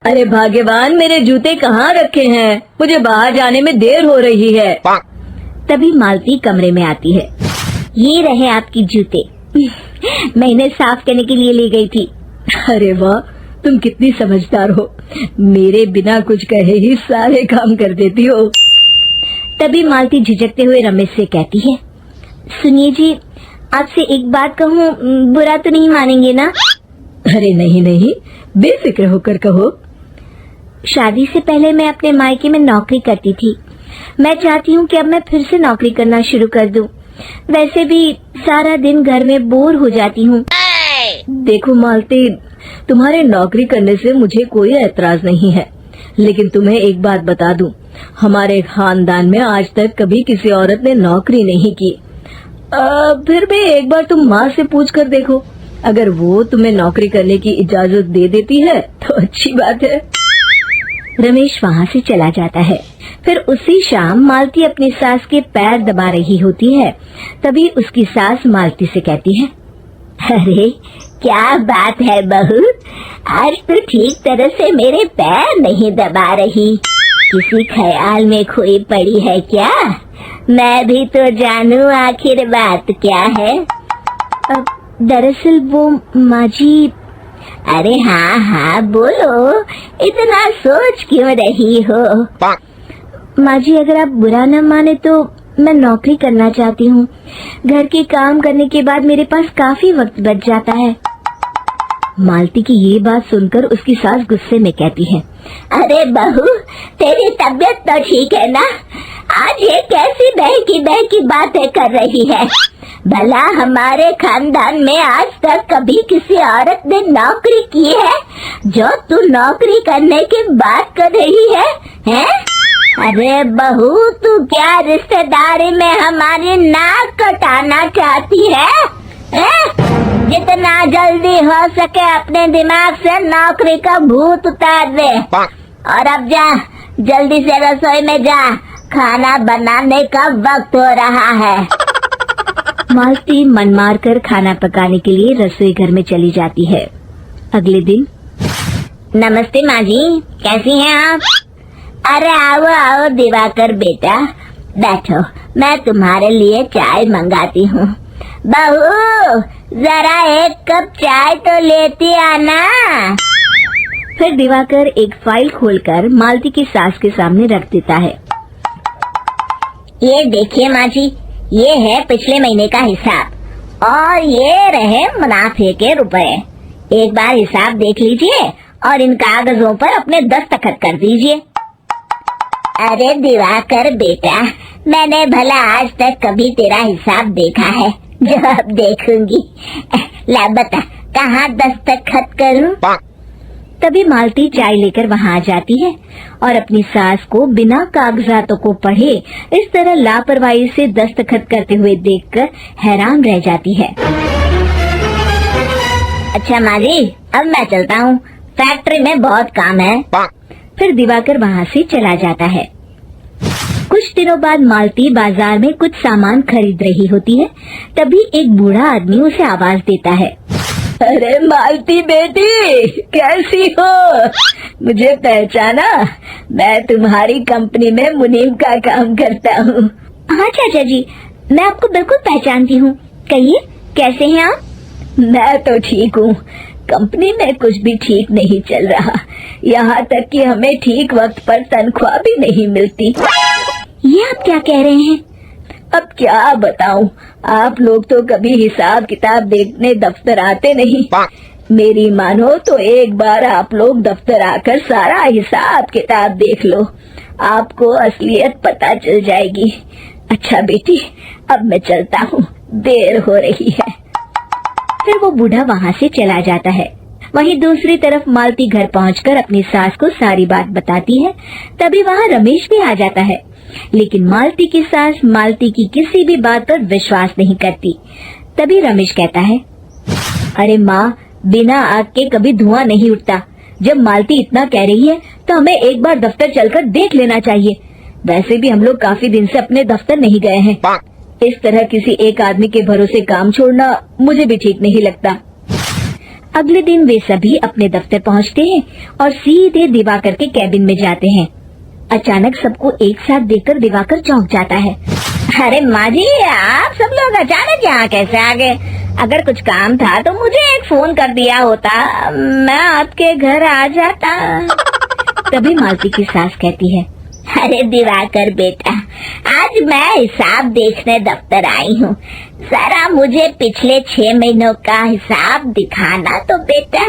अरे भाग्यवान, मेरे जूते कहाँ रखे हैं? मुझे बाहर जाने में देर हो रही है। तभी मालती कमरे में आती है। ये रहे आपकी जूते। मैं इन्हें साफ करने के लिए ले गई थी। अरे वाह, तुम कितनी समझदार हो। मेरे बिना कुछ कहे ही सारे काम कर देती हो। तभी मालती झिझकते हुए रमेश से कहती है, सुनिए जी, आपसे एक बात कहूँ, बुरा तो नहीं मानेंगे ना? अरे नहीं नहीं, बेफिक्र होकर कहो। शादी से पहले मैं अपने मायके में नौकरी करती थी। मैं चाहती हूँ कि अब मैं फिर से नौकरी करना शुरू कर दूँ। वैसे भी सारा दिन घर में बोर हो जाती हूँ। देखो मालती, तुम्हारे नौकरी करने से मुझे कोई ऐतराज नहीं है, लेकिन तुम्हें एक बात बता दूं, हमारे खानदान में आज तक कभी किसी औरत ने नौकरी नहीं की। फिर भी एक बार तुम माँ से पूछ कर देखो, अगर वो तुम्हें नौकरी करने की इजाजत दे देती है तो अच्छी बात है। रमेश वहाँ से चला जाता है। फिर उसी शाम मालती अपनी सास के पैर दबा रही होती है। तभी उसकी सास मालती से कहती है, अरे क्या बात है बहू, आज तो ठीक तरह से मेरे पैर नहीं दबा रही। किसी ख्याल में खोई पड़ी है क्या? मैं भी तो जानूं आखिर बात क्या है। दरअसल वो माँ जी। अरे हाँ हाँ बोलो, इतना सोच क्यों रही हो? माँ जी, अगर आप बुरा न माने तो मैं नौकरी करना चाहती हूँ। घर के काम करने के बाद मेरे पास काफी वक्त बच जाता है। मालती की ये बात सुनकर उसकी सास गुस्से में कहती है, अरे बहू, तेरी तबीयत तो ठीक है ना? आज ये कैसी बहकी बातें कर रही है? भला हमारे खानदान में आज तक कभी किसी औरत ने नौकरी की है जो तू नौकरी करने की बात कर रही है, हैं? अरे बहू, तू क्या रिश्तेदारी में हमारी नाक कटाना चाहती है? जितना जल्दी हो सके अपने दिमाग से नौकरी का भूत उतार दे। और अब जा, जल्दी से रसोई में जा, खाना बनाने का वक्त हो रहा है। मालती मन मार कर खाना पकाने के लिए रसोई घर में चली जाती है। अगले दिन, नमस्ते माँ जी, कैसी हैं आप? अरे आओ आओ दिवाकर बेटा, बैठो, मैं तुम्हारे लिए चाय मंगाती हूँ। बहू, जरा एक कप चाय तो लेती आना। फिर दिवाकर एक फाइल खोलकर मालती की सास के सामने रख देता है। ये देखिए माँ जी, ये है पिछले महीने का हिसाब और ये रहे मुनाफे के रुपए। एक बार हिसाब देख लीजिए और इन कागजों पर अपने दस्तखत कर दीजिए। अरे दिवाकर बेटा, मैंने भला आज तक कभी तेरा हिसाब देखा है जो अब देखूंगी? ला बता, कहाँ दस्तखत करूं? तभी मालती चाय लेकर वहाँ आ जाती है और अपनी सास को बिना कागजातों को पढ़े इस तरह लापरवाही से दस्तखत करते हुए देखकर हैरान रह जाती है। अच्छा माँ जी, अब मैं चलता हूँ, फैक्ट्री में बहुत काम है। फिर दिवाकर वहाँ से चला जाता है। कुछ दिनों बाद मालती बाजार में कुछ सामान खरीद रही होती है। तभी एक बूढ़ा आदमी उसे आवाज देता है, अरे मालती बेटी, कैसी हो? मुझे पहचाना? मैं तुम्हारी कंपनी में मुनीम का काम करता हूँ। हाँ चाचा जी, मैं आपको बिल्कुल पहचानती हूँ। कहिए, कैसे हैं आप? मैं तो ठीक हूँ। कंपनी में कुछ भी ठीक नहीं चल रहा, यहाँ तक कि हमें ठीक वक्त पर तनख्वाह भी नहीं मिलती। ये आप क्या कह रहे हैं? अब क्या बताऊं, आप लोग तो कभी हिसाब किताब देखने दफ्तर आते नहीं। मेरी मानो तो एक बार आप लोग दफ्तर आकर सारा हिसाब किताब देख लो, आपको असलियत पता चल जाएगी। अच्छा बेटी, अब मैं चलता हूँ, देर हो रही है। फिर वो बूढ़ा वहाँ से चला जाता है। वहीं दूसरी तरफ मालती घर पहुंचकर अपनी सास को सारी बात बताती है। तभी वहाँ रमेश भी आ जाता है, लेकिन मालती की सास मालती की किसी भी बात पर विश्वास नहीं करती। तभी रमेश कहता है, अरे माँ, बिना आग के कभी धुआं नहीं उठता। जब मालती इतना कह रही है तो हमें एक बार दफ्तर चलकर देख लेना चाहिए। वैसे भी हम लोग काफी दिन से अपने दफ्तर नहीं गए हैं। इस तरह किसी एक आदमी के भरोसे काम छोड़ना मुझे भी ठीक नहीं लगता। अगले दिन वे सभी अपने दफ्तर पहुंचते हैं और सीधे दिवाकर के कैबिन में जाते हैं। अचानक सबको एक साथ देखकर दिवाकर चौंक जाता है। अरे माँ जी, आप सब लोग अचानक यहाँ कैसे आ गए? अगर कुछ काम था तो मुझे एक फोन कर दिया होता, मैं आपके घर आ जाता। तभी मालती की सास कहती है, अरे दिवाकर बेटा, आज मैं हिसाब देखने दफ्तर आई हूँ, जरा मुझे पिछले 6 महीनों का हिसाब दिखाना तो बेटा।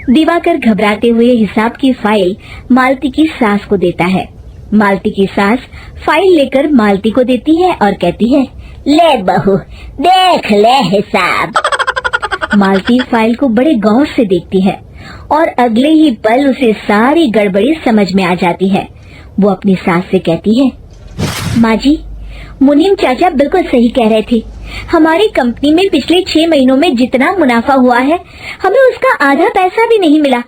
दिवाकर घबराते हुए हिसाब की फाइल मालती की सास को देता है। मालती की सास फाइल लेकर मालती को देती है और कहती है, ले बहू, देख ले हिसाब। मालती फाइल को बड़े गौर से देखती है और अगले ही पल उसे सारी गड़बड़ी समझ में आ जाती है। वो अपनी सास से कहती है, माँ जी, मुनीम चाचा बिल्कुल सही कह रहे थे। हमारी कंपनी में पिछले 6 महीनों में जितना मुनाफा हुआ है, हमें उसका आधा पैसा भी नहीं मिला।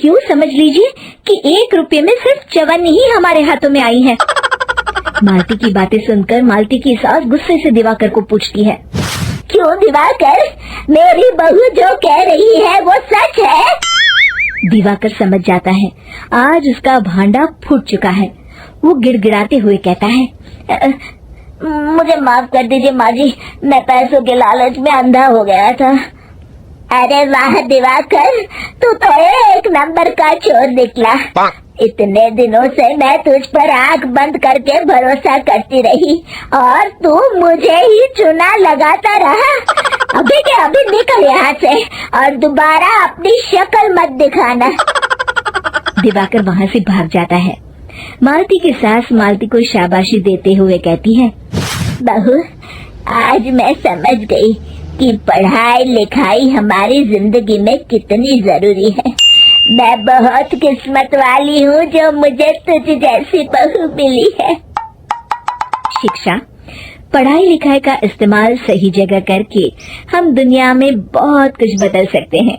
यूँ समझ लीजिए कि 1 रुपये में सिर्फ चवन्नी ही हमारे हाथों में आई है। मालती की बातें सुनकर मालती की सास गुस्से से दिवाकर को पूछती है, क्यों दिवाकर, मेरी बहू जो कह रही है वो सच है? दिवाकर समझ जाता है आज उसका भांडा फूट चुका है। वो गिड़गिड़ाते हुए कहता है, मुझे माफ कर दीजिए माँ जी, मैं पैसों के लालच में अंधा हो गया था। अरे वाह दिवाकर, तू तो 1 नंबर का चोर निकला। इतने दिनों से मैं तुझ पर आंख बंद करके भरोसा करती रही और तू मुझे ही चुना लगाता रहा। अभी के अभी निकल यहाँ से और दोबारा अपनी शक्ल मत दिखाना। दिवाकर वहाँ से भाग जाता है। मालती की सास मालती को शाबाशी देते हुए कहती है, बहू, आज मैं समझ गई कि पढ़ाई लिखाई हमारी जिंदगी में कितनी जरूरी है। मैं बहुत किस्मत वाली हूँ जो मुझे तुझ जैसी बहू मिली है। शिक्षा, पढ़ाई लिखाई का इस्तेमाल सही जगह करके हम दुनिया में बहुत कुछ बदल सकते हैं।